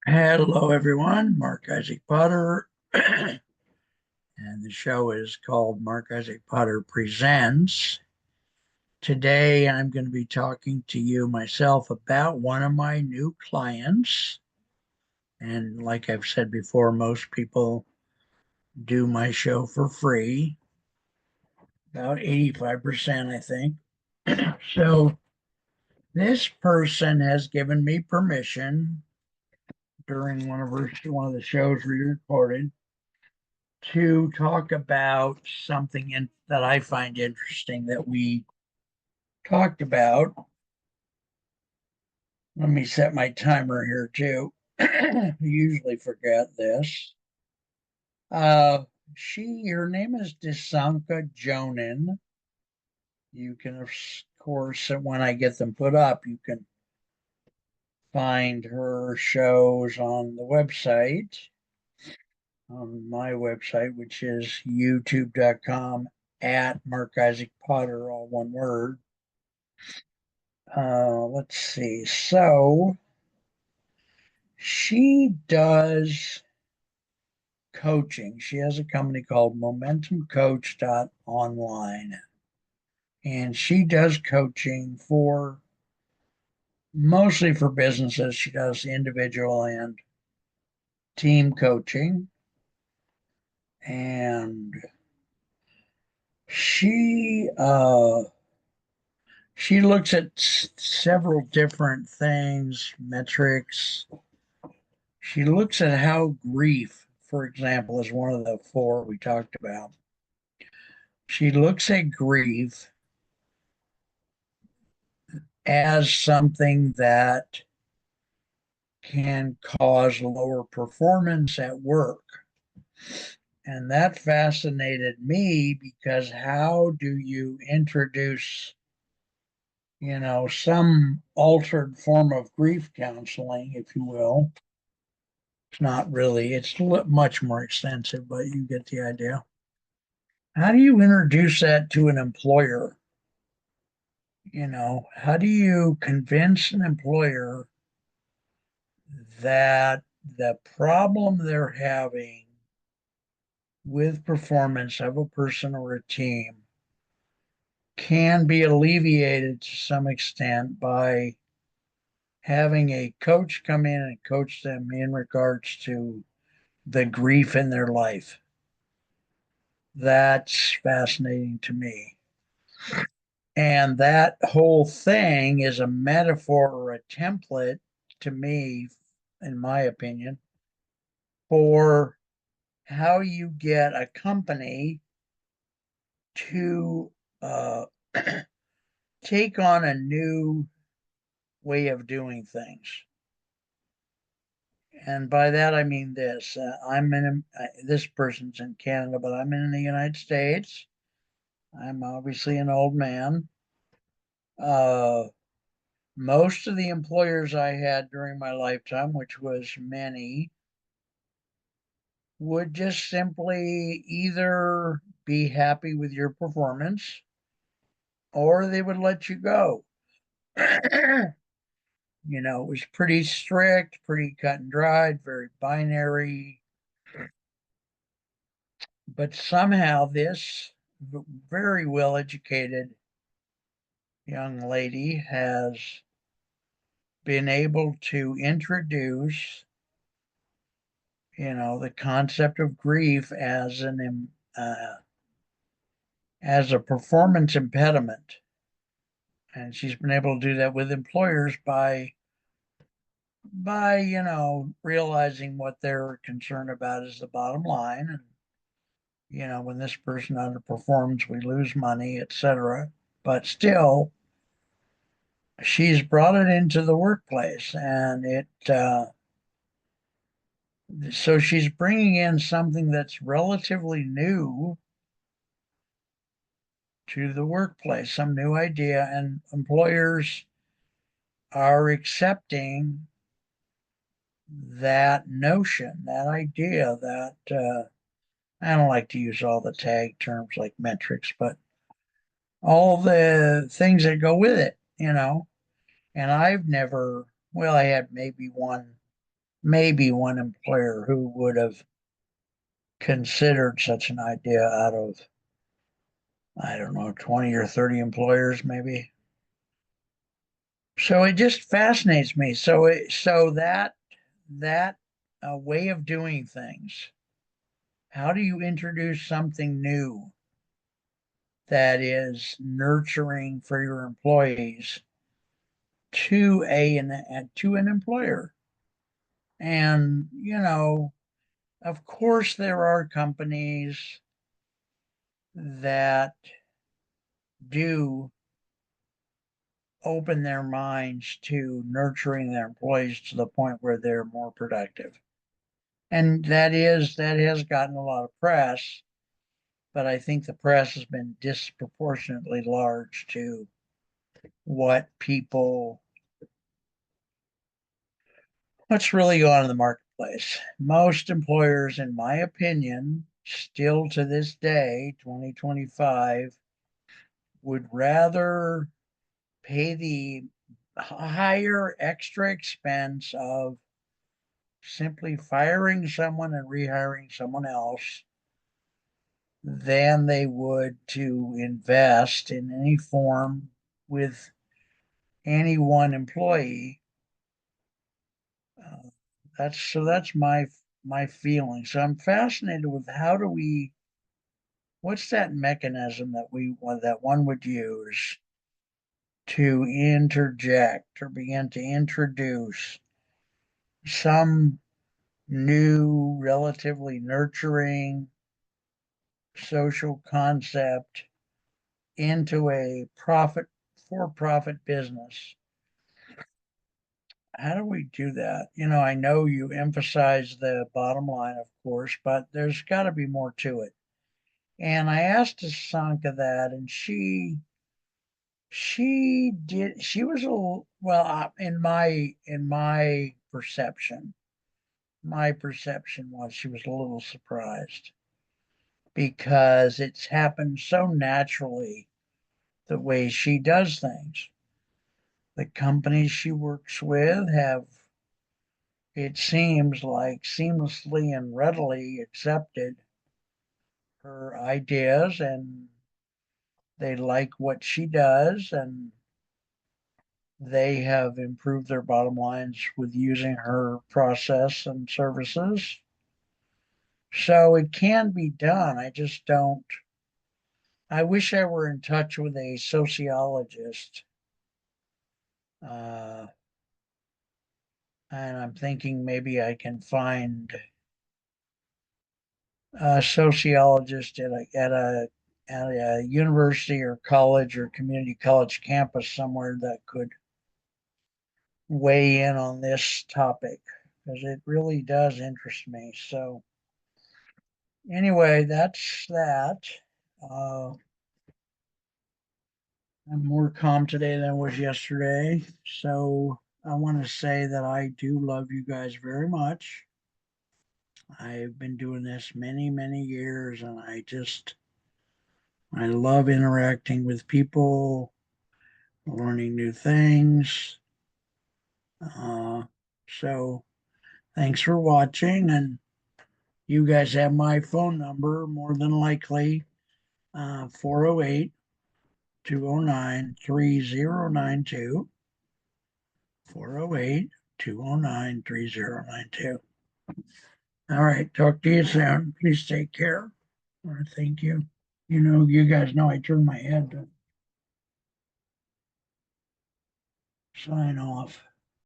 Hello, everyone. Mark Isaac Potter, and the show is called Mark Isaac Potter Presents. Today, I'm going to be talking to you myself about one of my new clients. And like I've said before, most people do my show for free, about 85%, I think. So, this person has given me permission during one of the shows we recorded to talk about that I find interesting that we talked about. Let me set my timer here too. I usually forget this. Uh, her name is Disanka Jonin. You can, of course, when I get them put up, you can find her shows on the website, on my website, which is youtube.com at Mark Isaac Potter, all one word. Let's see. So she does coaching. She has a company called momentumcoach.online. And she does coaching for mostly for businesses. She does individual and team coaching. And she she looks at several different things, metrics. She looks at how grief, for example, is one of the four we talked about. She looks at grief as something that can cause lower performance at work. And that fascinated me because how do you introduce, some altered form of grief counseling, if you will? It's not really, it's much more extensive, but you get the idea. How do you introduce that to an employer? How do you convince an employer that the problem they're having with performance of a person or a team can be alleviated to some extent by having a coach come in and coach them in regards to the grief in their life? That's fascinating to me. And that whole thing is a metaphor or a template to me, in my opinion, for how you get a company to uh, take on a new way of doing things. And by that I mean this: this person's in Canada, but I'm in the United States. I'm obviously an old man. Uh, Most of the employers I had during my lifetime, which was many, would just simply either be happy with your performance or they would let you go. It was pretty strict, pretty cut and dried, very binary. But somehow this very well educated young lady has been able to introduce, the concept of grief as a performance impediment. And she's been able to do that with employers by realizing what they're concerned about is the bottom line. And when this person underperforms, we lose money, etc. But still, she's brought it into the workplace, and so she's bringing in something that's relatively new to the workplace, some new idea, and employers are accepting that notion, that idea, that I don't like to use all the tag terms like metrics, but all the things that go with it. And I've never, well, I had maybe one maybe one employer who would have considered such an idea out of, I don't know, 20 or 30 employers, maybe. So it just fascinates me. So that way of doing things, how do you introduce something new that is nurturing for your employees to an employer? And of course, there are companies that do open their minds to nurturing their employees to the point where they're more productive. And that has gotten a lot of press, but I think the press has been disproportionately large to what people what's really going on in the marketplace. Most employers, in my opinion, still to this day, 2025, would rather pay the higher extra expense of simply firing someone and rehiring someone else than they would to invest in any form with any one employee. Uh, that's my feeling. So I'm fascinated with what's that mechanism that one would use to interject or begin to introduce some new, relatively nurturing social concept into a for-profit business. How do we do that? I know you emphasize the bottom line, of course, but there's got to be more to it. And I asked Sanka that, and she was a little, well, in my perception, my perception was she was a little surprised because it's happened so naturally the way she does things. The companies she works with have, it seems like, seamlessly and readily accepted her ideas, and they like what she does, and they have improved their bottom lines with using her process and services. So it can be done. I just don't. I wish I were in touch with a sociologist. Uh, and I'm thinking maybe I can find a sociologist at a university or college or community college campus somewhere that could weigh in on this topic because it really does interest me. So anyway, that's that. Uh, I'm more calm today than I was yesterday. So I want to say that I do love you guys very much. I've been doing this many, many years, and I love interacting with people, learning new things. Uh, so thanks for watching, and you guys have my phone number more than likely, 408 209 3092. 408 209 3092. All right, talk to you soon. Please take care. Thank you. You guys know I turn my head to sign off.